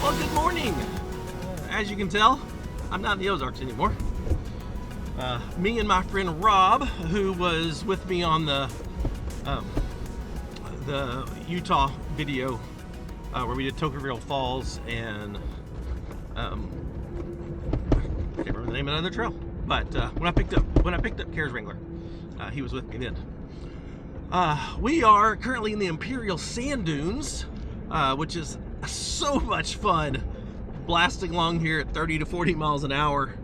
Well, good morning. As you can tell, I'm not in the Ozarks anymore. Me and my friend Rob, who was with me on the Utah video where we did Tocqueville Falls and I can't remember the name of another trail. But when I picked up Cares Wrangler, he was with me then. We are currently in the Imperial Sand Dunes, which is so much fun, blasting along here at 30 to 40 miles an hour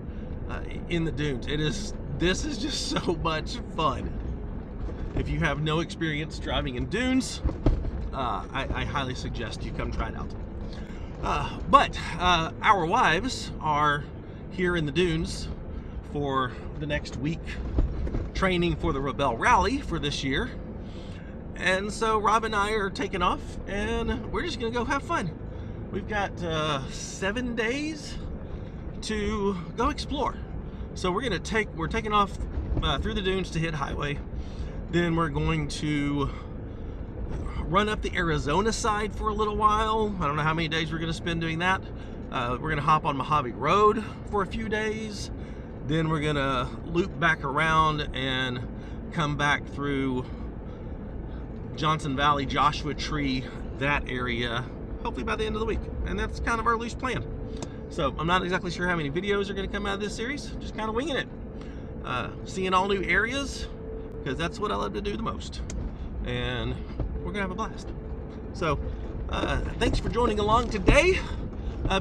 in the dunes. This is just so much fun. If you have no experience driving in dunes, I highly suggest you come try it out. But our wives are here in the dunes for the next week, training for the Rebel Rally for this year. And so Rob and I are taking off, and we're just gonna go have fun. We've got 7 days to go explore. So we're taking off through the dunes to hit highway. Then we're going to run up the Arizona side for a little while. I don't know how many days we're gonna spend doing that. We're gonna hop on Mojave Road for a few days. Then we're gonna loop back around and come back through Johnson Valley, Joshua Tree, that area, hopefully by the end of the week. And that's kind of our loose plan. So I'm not exactly sure how many videos are going to come out of this series, just kind of winging it. Seeing all new areas, because that's what I love to do the most. And we're going to have a blast. So thanks for joining along today.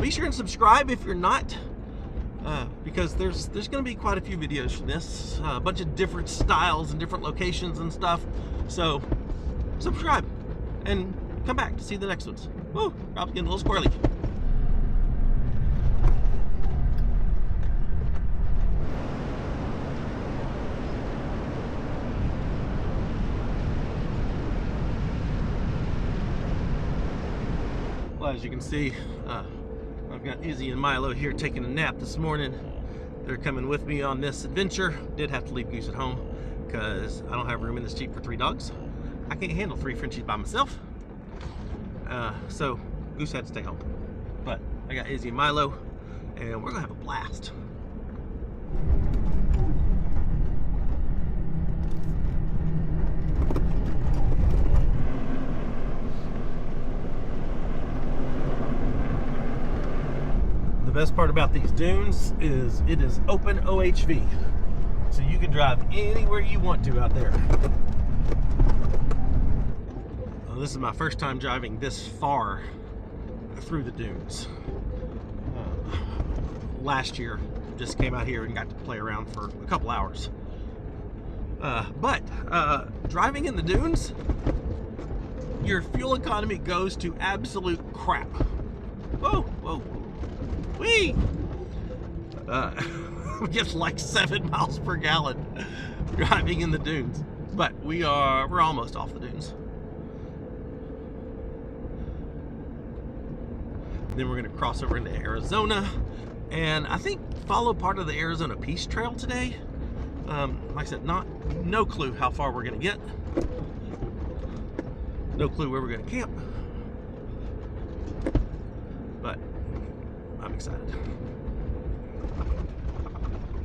Be sure and subscribe if you're not, because there's going to be quite a few videos from this, a bunch of different styles and different locations and stuff. So subscribe and come back to see the next ones. Woo! Rob's getting a little squirrely. Well, as you can see, I've got Izzy and Milo here taking a nap this morning. They're coming with me on this adventure. Did have to leave Goose at home because I don't have room in this Jeep for 3 dogs. I can't handle 3 Frenchies by myself. So Goose had to stay home. But I got Izzy and Milo, and we're gonna have a blast. The best part about these dunes is it is open OHV. So you can drive anywhere you want to out there. This is my first time driving this far through the dunes. Last year, just came out here and got to play around for a couple hours. But driving in the dunes, your fuel economy goes to absolute crap. Whoa, whoa, wee! Gets like 7 miles per gallon driving in the dunes. But we're almost off the dunes. Then we're going to cross over into Arizona and I think follow part of the Arizona Peace Trail today. Like I said, no clue how far we're going to get. No clue where we're going to camp. But I'm excited.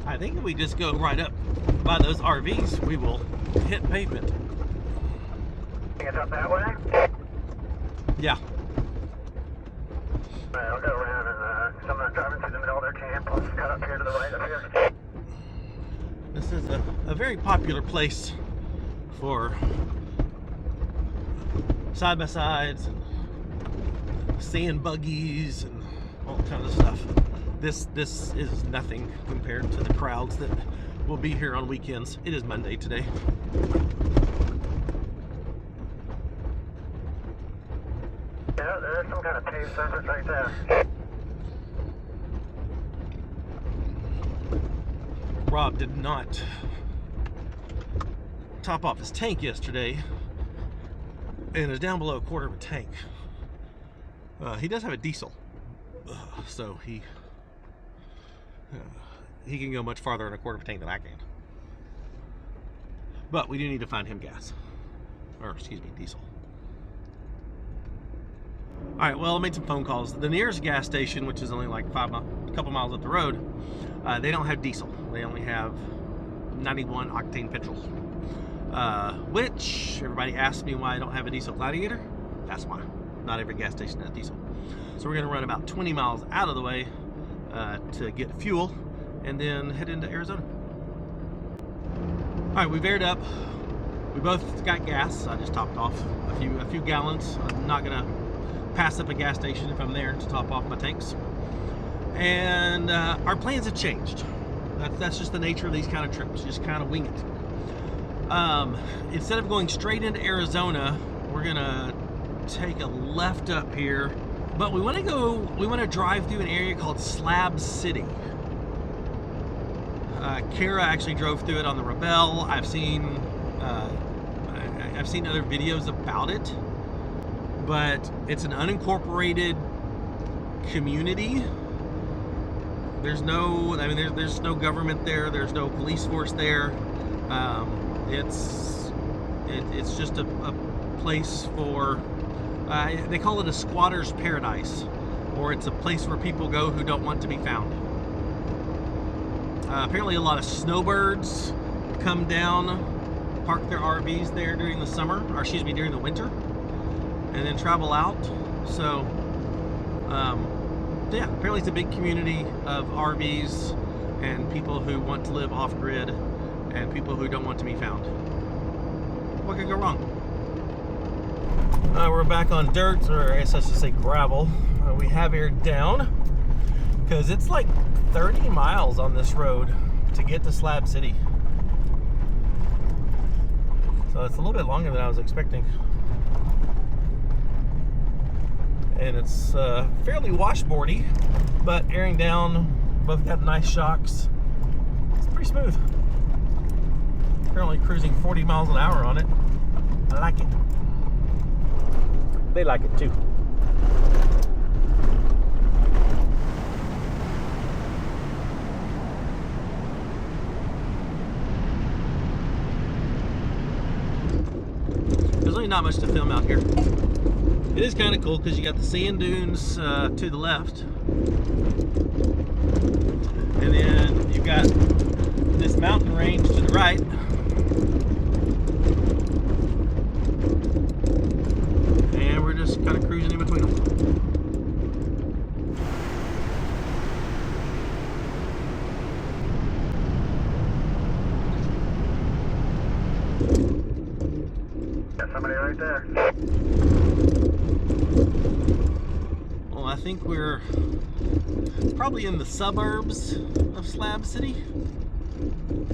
I think if we just go right up by those RVs, we will hit pavement. It's up that way? Yeah. I'll go around and someone driving through the middle of their camp. Let's cut up here to the right up here. This is a very popular place for side-by-sides and sand buggies and all kinds of stuff. This is nothing compared to the crowds that will be here on weekends. It is Monday today. Yeah, there's some kind of paved surface right there. Rob did not top off his tank yesterday and is down below a quarter of a tank. He does have a diesel, so he can go much farther in a quarter of a tank than I can. But we do need to find him gas, or excuse me, diesel. All right, well, I made some phone calls. The nearest gas station, which is only like a couple miles up the road, they don't have diesel. They only have 91 octane petrol. Which everybody asks me why I don't have a diesel Gladiator. That's why. Not every gas station has diesel. So we're gonna run about 20 miles out of the way to get fuel and then head into Arizona. All right, we've aired up. We both got gas. I just topped off a few gallons. I'm not gonna pass up a gas station if I'm there to top off my tanks. And our plans have changed. That's just the nature of these kind of trips. You just kind of wing it. Instead of going straight into Arizona, we're gonna take a left up here, but we want to drive through an area called Slab City. Kara actually drove through it on the Rebel. I've seen other videos about it, but it's an unincorporated community. There's no government there. There's no police force there. It's just a place for, they call it a squatter's paradise, or it's a place where people go who don't want to be found. Apparently a lot of snowbirds come down, park their RVs there during the summer, or excuse me, during the winter, and then travel out. So yeah, apparently it's a big community of RVs and people who want to live off-grid and people who don't want to be found. What could go wrong? We're back on dirt, or I guess I should say gravel. We have aired down because it's like 30 miles on this road to get to Slab City. So it's a little bit longer than I was expecting. And it's fairly washboardy, but airing down, both got nice shocks. It's pretty smooth. Currently cruising 40 miles an hour on it. I like it. They like it too. There's really not much to film out here. It is kind of cool because you got the sand dunes to the left, and then you've got this mountain range to the right. And we're just kind of cruising in between them. Got somebody right there. Well, I think we're probably in the suburbs of Slab City.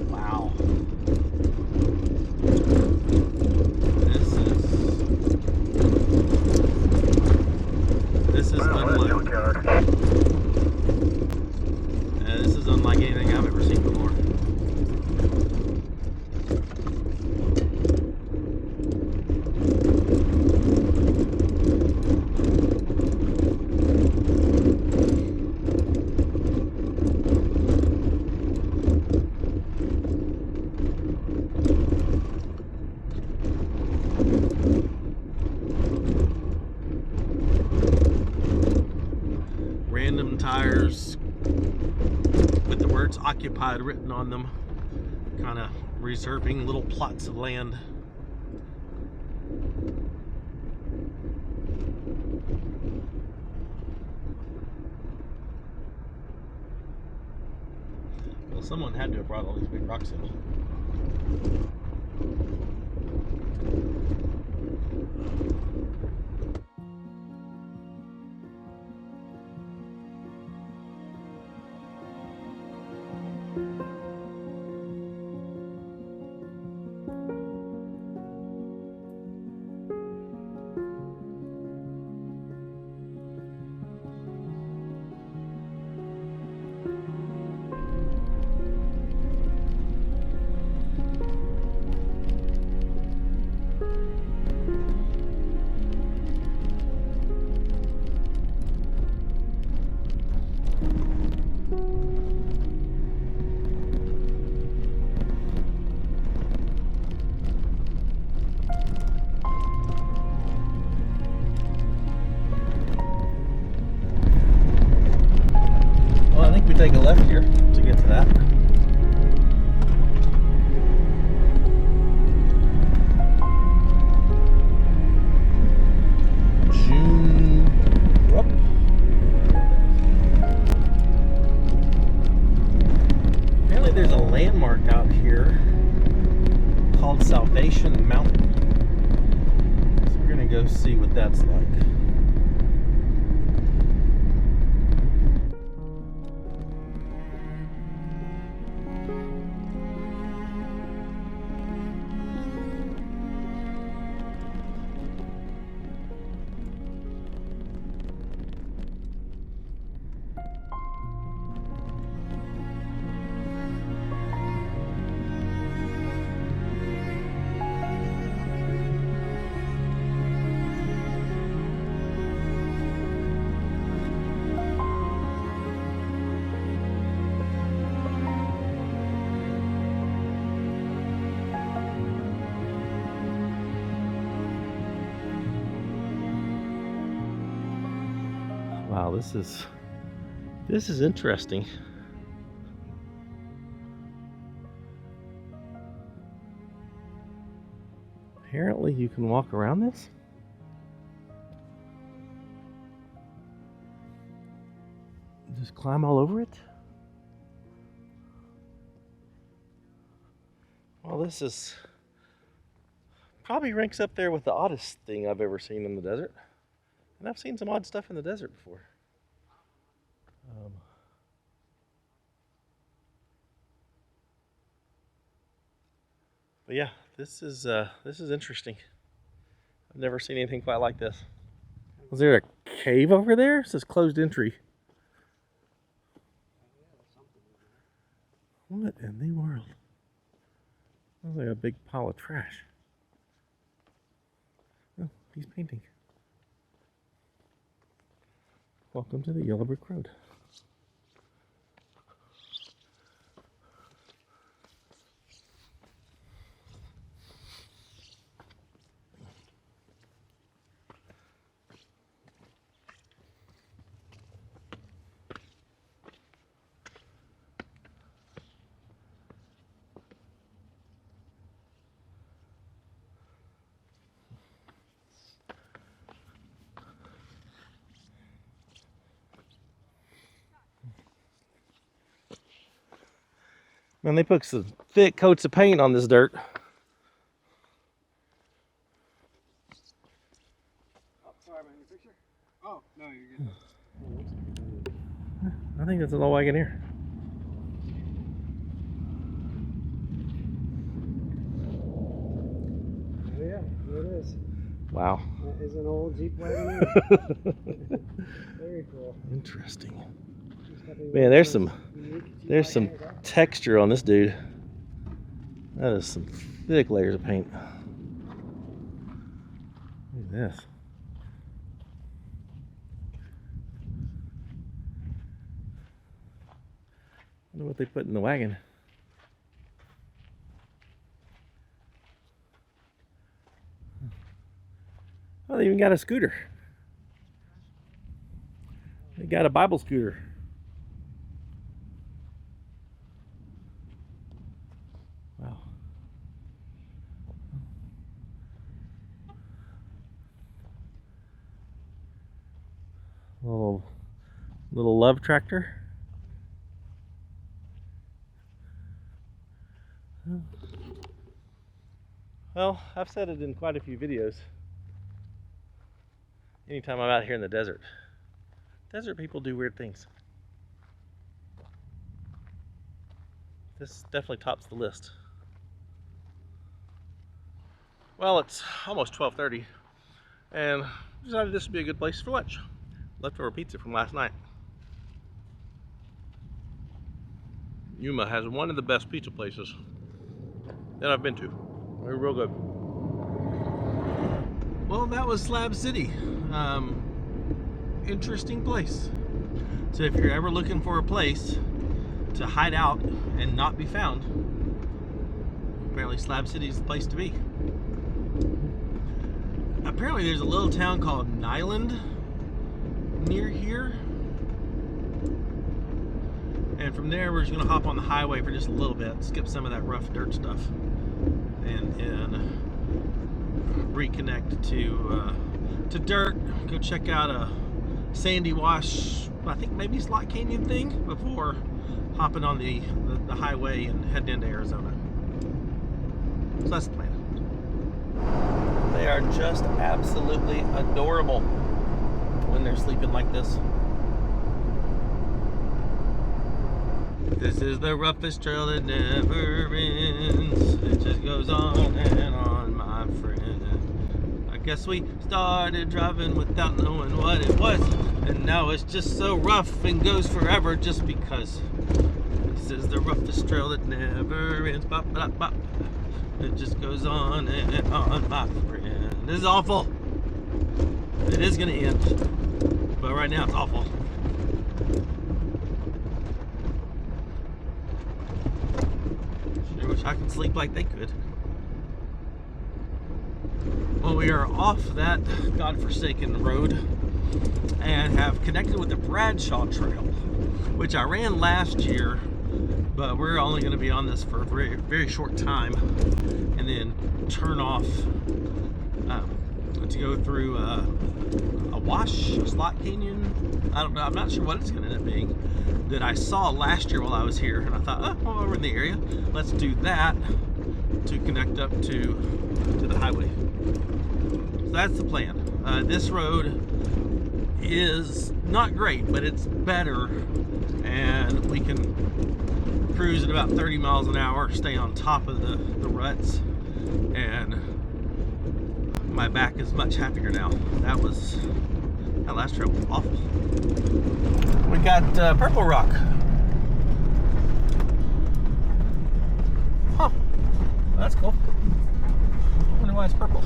Wow. This is unlike. This is unlike anything I've ever seen before. Random tires with the words occupied written on them, kind of reserving little plots of land. Well, someone had to have brought all these big rocks in. Apparently there's a landmark out here called Salvation Mountain. So we're gonna go see what that's like. Wow, this is interesting. Apparently you can walk around this. Just climb all over it. Well, this is probably ranks up there with the oddest thing I've ever seen in the desert. And I've seen some odd stuff in the desert before. But yeah, this is interesting. I've never seen anything quite like this. Was there a cave over there? It says closed entry. What in the world? Looks like a big pile of trash. Oh, he's painting. Welcome to the Yellow Brick Road. Man, they put some thick coats of paint on this dirt. Oh, sorry, man, your picture? Oh, no, you're good. I think that's a low wagon here. Oh, yeah, there it is. Wow. That is an old Jeep wagon. Very cool. Interesting. Man, there's some texture on this dude. That is some thick layers of paint. Look at this. I wonder what they put in the wagon. Oh, they even got a scooter. They got a Bible scooter. Wow. Little love tractor. Well, I've said it in quite a few videos. Anytime I'm out here in the desert people do weird things. This definitely tops the list. Well, it's almost 12:30, and decided this would be a good place for lunch. Leftover pizza from last night. Yuma has one of the best pizza places that I've been to. They're real good. Well, that was Slab City. Interesting place. So if you're ever looking for a place to hide out and not be found, apparently Slab City is the place to be. Apparently there's a little town called Nyland near here. And from there we're just gonna hop on the highway for just a little bit, skip some of that rough dirt stuff, and reconnect to dirt, go check out a sandy wash, I think maybe Slot Canyon thing, before hopping on the the highway and heading into Arizona. So that's the plan. They are just absolutely adorable when they're sleeping like this. This is the roughest trail that never ends. It just goes on and on, my friend. I guess we started driving without knowing what it was, and now it's just so rough and goes forever just because. This is the roughest trail that never ends. Bop, bop, bop. It just goes on and on, my friend. This is awful. It is gonna end, but right now it's awful. Sure wish I could sleep like they could. Well, we are off that godforsaken road and have connected with the Bradshaw Trail, which I ran last year, but we're only going to be on this for a very, very short time and then turn off to go through a wash, a slot canyon. I don't know, I'm not sure what it's going to end up being, that I saw last year while I was here, and I thought, oh, well, we're in the area, let's do that to connect up to the highway. So that's the plan. This road is not great, but it's better, and we can cruise at about 30 miles an hour, stay on top of the ruts, and my back is much happier now. That last trail was awful. We got Purple Rock. Huh, that's cool. I wonder why it's purple.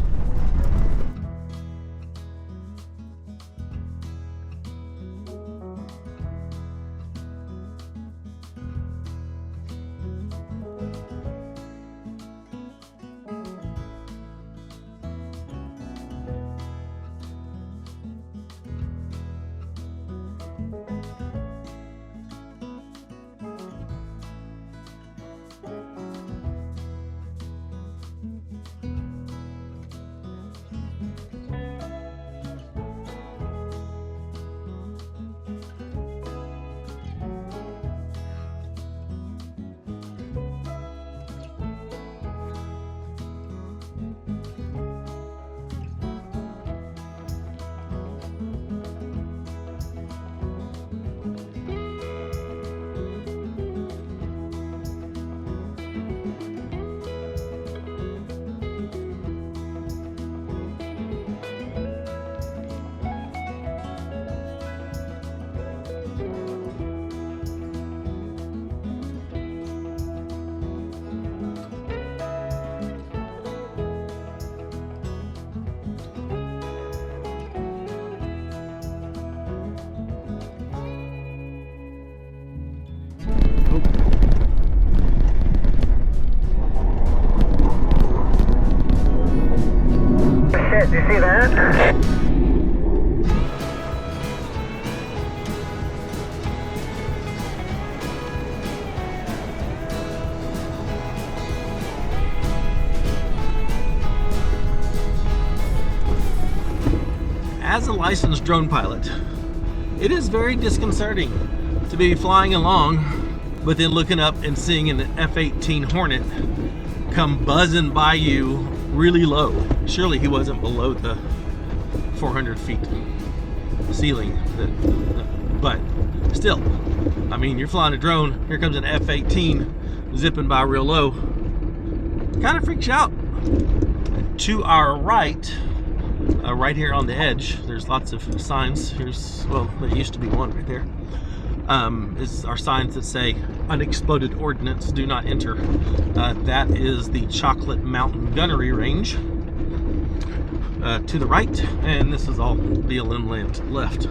Did you see that? As a licensed drone pilot, it is very disconcerting to be flying along, but then looking up and seeing an F-18 Hornet come buzzing by you really low. Surely he wasn't below the 400 feet ceiling, but still, I mean, you're flying a drone, here comes an F-18 zipping by real low. Kind of freaks you out. To our right, right here on the edge, there's lots of signs. Here's, well, there used to be one right there. Is our signs that say unexploded ordnance, do not enter. That is the Chocolate Mountain Gunnery Range to the right, and this is all BLM land left.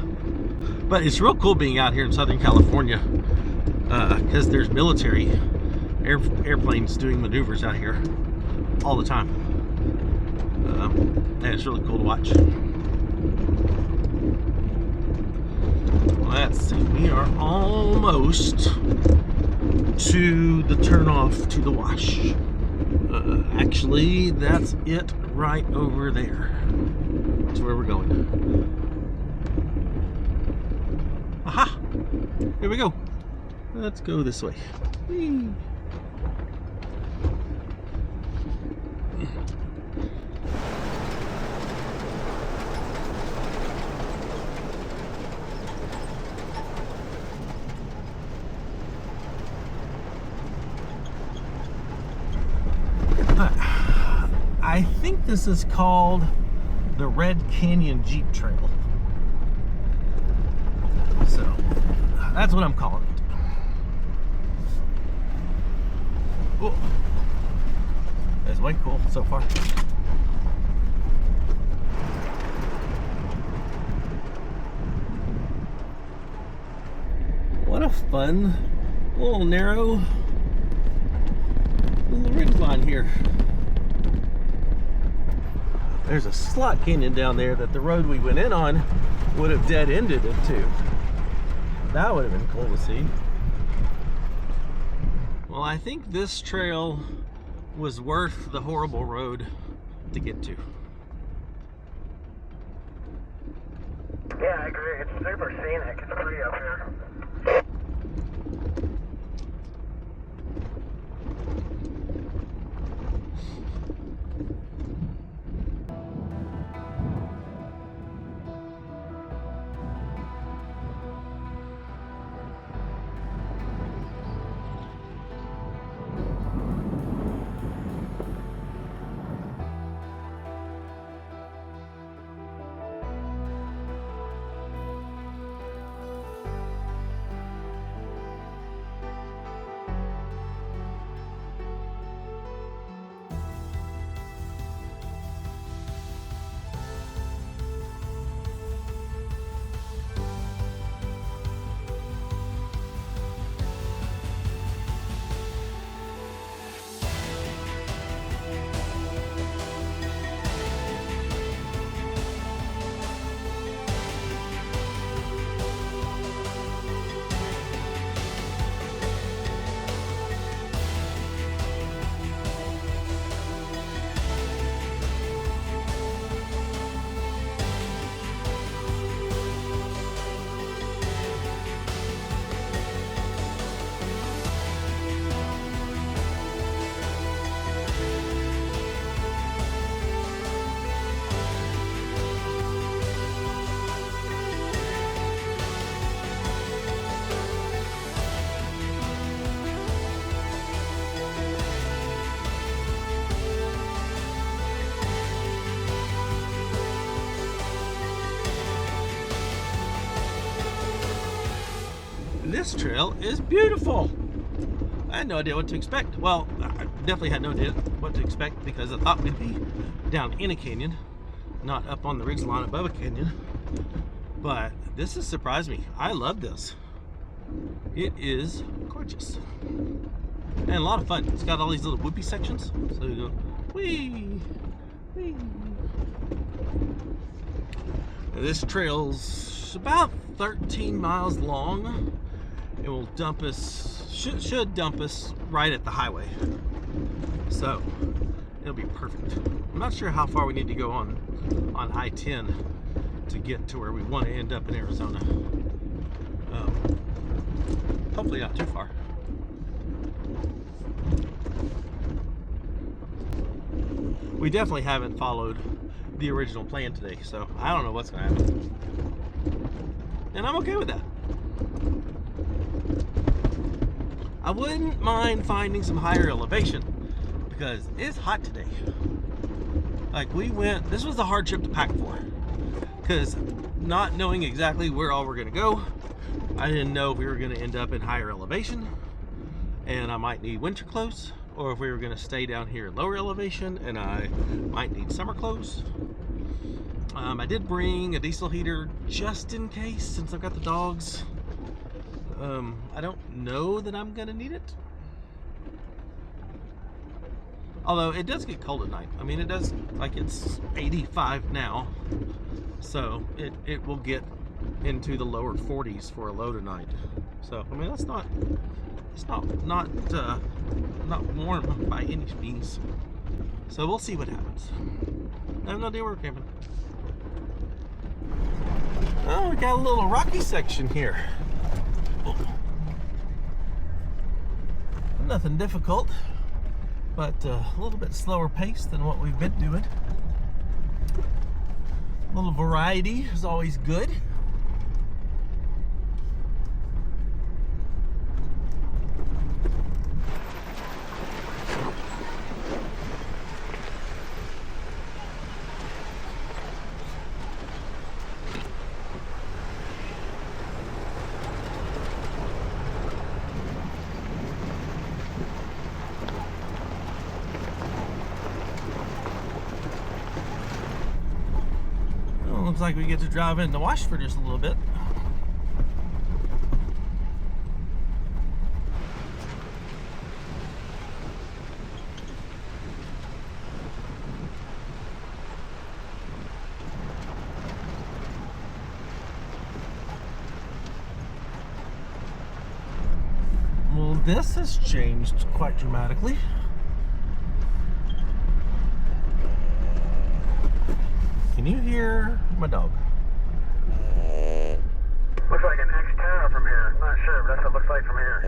But it's real cool being out here in Southern California because there's military airplanes doing maneuvers out here all the time, and it's really cool to watch. Let's see, we are almost to the turnoff to the wash. Actually, that's it right over there. That's where we're going. Aha! Here we go. Let's go this way. Whee. I think this is called the Red Canyon Jeep Trail. So that's what I'm calling it. Oh, that's way cool so far. What a fun little narrow little ridge line here. There's a slot canyon down there that the road we went in on would have dead-ended into. That would have been cool to see. Well, I think this trail was worth the horrible road to get to. Yeah, I agree. It's super scenic. It's pretty up here. This trail is beautiful. I had no idea what to expect. Well, I definitely had no idea what to expect because I thought we'd be down in a canyon, not up on the ridge line above a canyon. But this has surprised me. I love this. It is gorgeous and a lot of fun. It's got all these little whoopie sections, so you go whee, whee. This trail's about 13 miles long. It will dump us, should dump us right at the highway. So it'll be perfect. I'm not sure how far we need to go on I-10 to get to where we want to end up in Arizona. Hopefully not too far. We definitely haven't followed the original plan today, so I don't know what's going to happen. And I'm okay with that. I wouldn't mind finding some higher elevation because it's hot today. Like this was a hard trip to pack for because not knowing exactly where all we're going to go, I didn't know if we were going to end up in higher elevation and I might need winter clothes, or if we were going to stay down here in lower elevation and I might need summer clothes. I did bring a diesel heater just in case, since I've got the dogs. I don't know that I'm gonna need it. Although it does get cold at night. I mean, it does, like it's 85 now. So it will get into the lower 40s for a low tonight. So, I mean, that's not, it's not warm by any means. So we'll see what happens. I have no idea where we're camping. Oh, we got a little rocky section here. Nothing difficult, but a little bit slower pace than what we've been doing. A little variety is always good. Looks like we get to drive into Wash for just a little bit. Well, this has changed quite dramatically. Can you hear my dog? Looks like an X tower from here. Not sure, but that's what it looks like from here.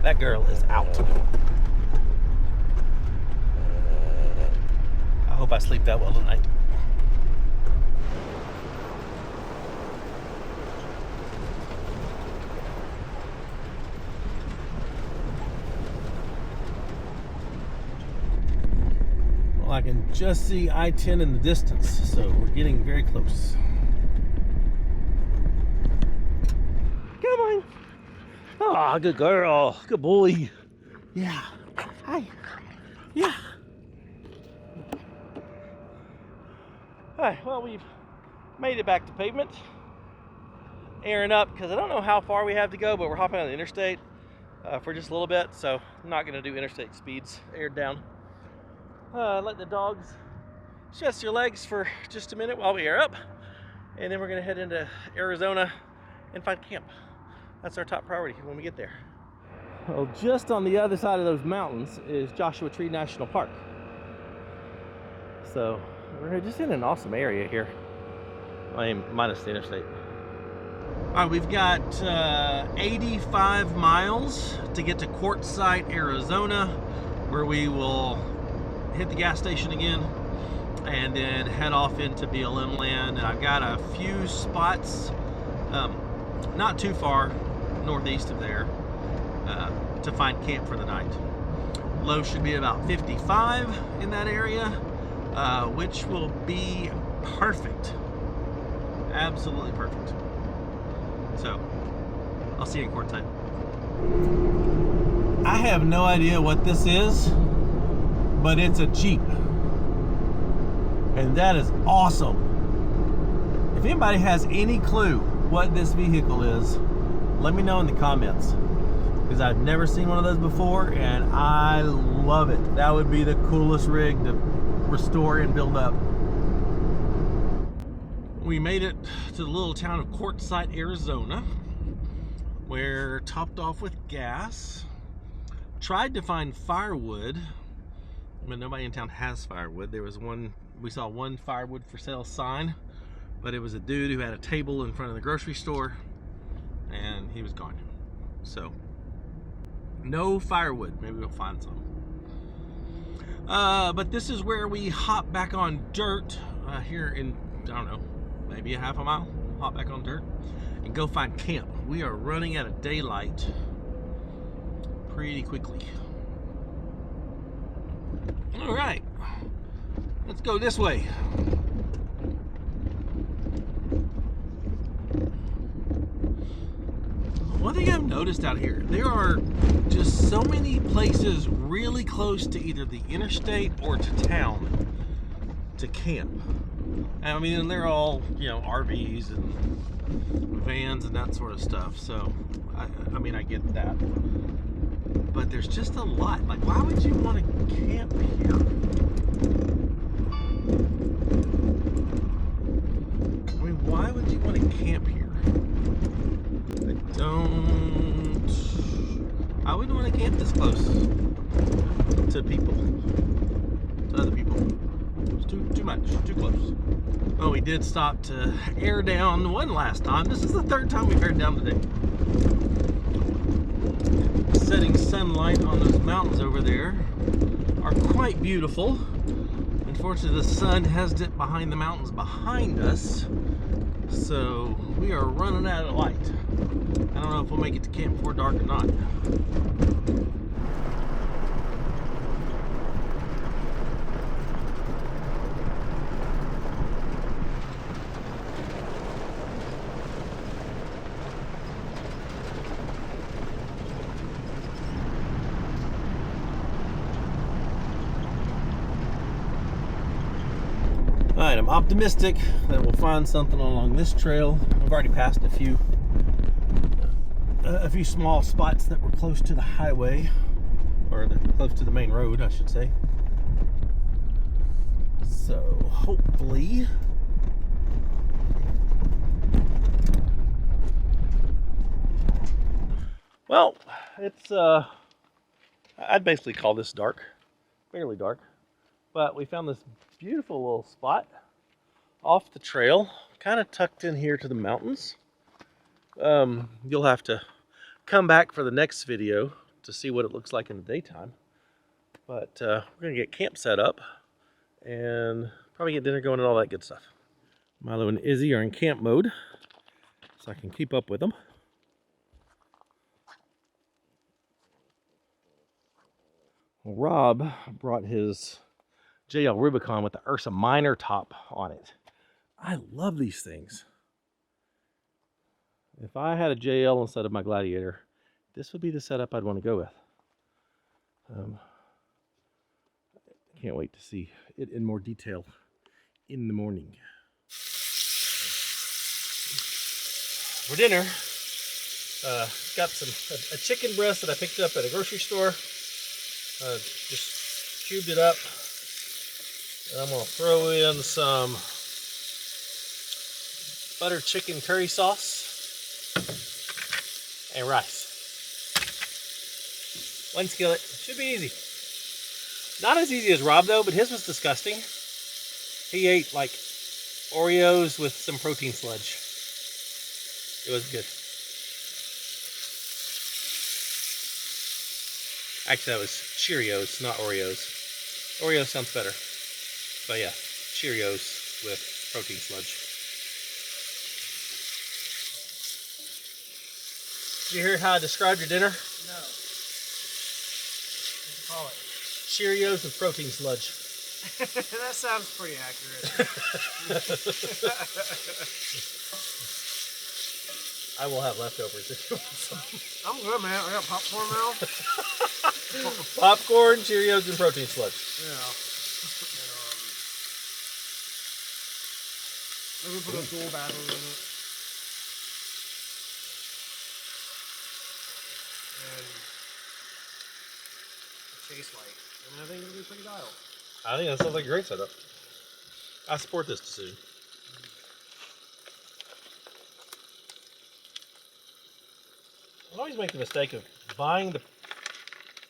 That girl is out. I hope I sleep that well tonight. I can just see I-10 in the distance, so we're getting very close. Come on. Oh, good girl. Good boy. Yeah. Hi. Yeah. Alright, well, we've made it back to pavement. Airing up, because I don't know how far we have to go, but we're hopping on the interstate for just a little bit, so I'm not going to do interstate speeds. Aired down. Let the dogs stretch their legs for just a minute while we air up, and then we're going to head into Arizona and find camp. That's our top priority when we get there. Well, just on the other side of those mountains is Joshua Tree National Park. So we're just in an awesome area here. I mean, minus the interstate. All right, we've got 85 miles to get to Quartzsite, Arizona, where we will hit the gas station again and then head off into BLM land. And I've got a few spots not too far northeast of there to find camp for the night. Low should be about 55 in that area, which will be perfect. Absolutely perfect. So I'll see you in Quartzsite. I have no idea what this is, but it's a Jeep, and that is awesome. If anybody has any clue what this vehicle is, let me know in the comments, because I've never seen one of those before and I love it. That would be the coolest rig to restore and build up. We made it to the little town of Quartzsite, Arizona, where topped off with gas. Tried to find firewood, but nobody in town has firewood. There was one, we saw one firewood for sale sign, but it was a dude who had a table in front of the grocery store and he was gone. So no firewood. Maybe we'll find some. But this is where we hop back on dirt here in, I don't know, maybe a half a mile. Hop back on dirt and go find camp. We are running out of daylight pretty quickly. All right, let's go this way. One thing I've noticed out here, there are just so many places really close to either the interstate or to town to camp. I mean, they're all, you know, RVs and vans and that sort of stuff. So, I mean, I get that. But there's just a lot. Like, why would you want to camp here? I mean, why would you want to camp here? I wouldn't want to camp this close to people, to other people. It's too too much, too close. Well, we did stop to air down one last time. This is the third time we've aired down today. Setting sunlight on those mountains over there are quite beautiful. Unfortunately, the sun has dipped behind the mountains behind us, so we are running out of light. I don't know if we'll make it to camp before dark or not. Alright, I'm optimistic that we'll find something along this trail. We've already passed a few small spots that were close to the highway, or close to the main road, I should say. So hopefully well, it's I'd basically call this dark, fairly dark, but we found this beautiful little spot off the trail, kind of tucked in here to the mountains. You'll have to come back for the next video to see what it looks like in the daytime. But we're gonna get camp set up and probably get dinner going and all that good stuff. Milo and Izzy are in camp mode, so I can keep up with them. Rob brought his JL Rubicon with the Ursa Minor top on it. I love these things. If I had a JL instead of my Gladiator, this would be the setup I'd want to go with. I can't wait to see it in more detail in the morning. For dinner, got a chicken breast that I picked up at a grocery store. Just cubed it up. And I'm going to throw in some butter chicken curry sauce and rice. One skillet. Should be easy. Not as easy as Rob though, but his was disgusting. He ate like Oreos with some protein sludge. It was good. Actually, that was Cheerios, not Oreos. Oreos sounds better. But yeah, Cheerios with protein sludge. Did you hear how I described your dinner? No. What do you call it? Cheerios with protein sludge. That sounds pretty accurate. I will have leftovers if you want some. I'm good, man. I got popcorn now. Popcorn, Cheerios, and protein sludge. Yeah. And, maybe put a dual battery in it. And a chase light. And I think it'll be pretty dialed. I think that sounds like a great setup. I support this decision. I always make the mistake of buying the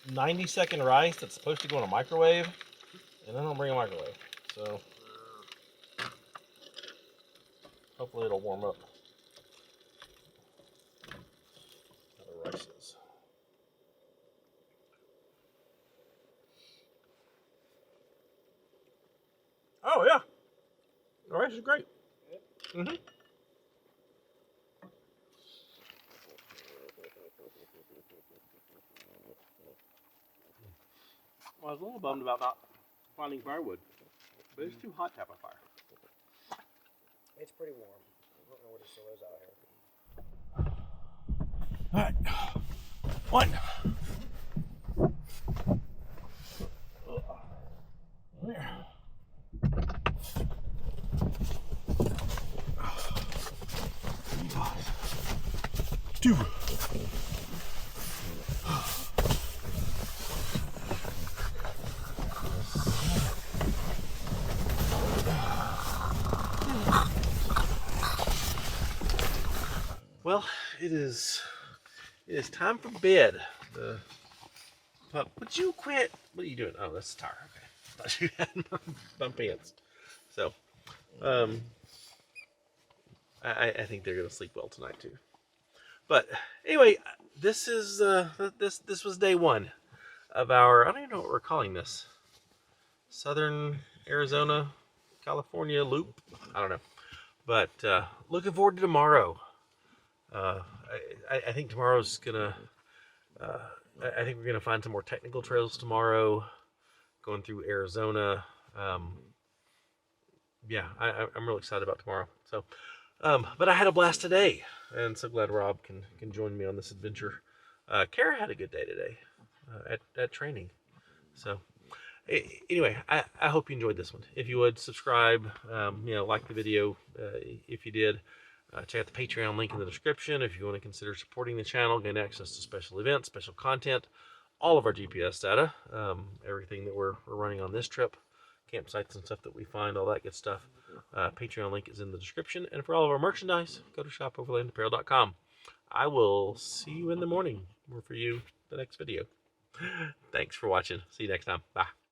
90-second rice that's supposed to go in a microwave, and I don't bring a microwave. So hopefully it'll warm up. How the rice is. Oh yeah, the rice is great. Mm-hmm. Well, I was a little bummed about not finding firewood, but it's too hot to have a fire. It's pretty warm. I don't know what it still is out here. All right, one. There. Two. Well, it is time for bed. The pup, would you quit? What are you doing? Oh, that's the tire. Okay. I thought you had bump pants. So, I think they're gonna sleep well tonight too. But anyway, this is this was day one of our, I don't even know what we're calling this, Southern Arizona, California loop. I don't know, but looking forward to tomorrow. I think tomorrow's gonna. I think we're gonna find some more technical trails tomorrow, going through Arizona. Yeah, I'm really excited about tomorrow. So, but I had a blast today, and so glad Rob can join me on this adventure. Kara had a good day today at training. So anyway, I hope you enjoyed this one. If you would subscribe, like the video if you did. Check out the Patreon link in the description if you want to consider supporting the channel, gain access to special events, special content, all of our GPS data, everything that we're running on this trip, campsites and stuff that we find, all that good stuff. Patreon link is in the description. And for all of our merchandise, go to shopoverlandapparel.com. I will see you in the morning, or for you, the next video. Thanks for watching. See you next time. Bye.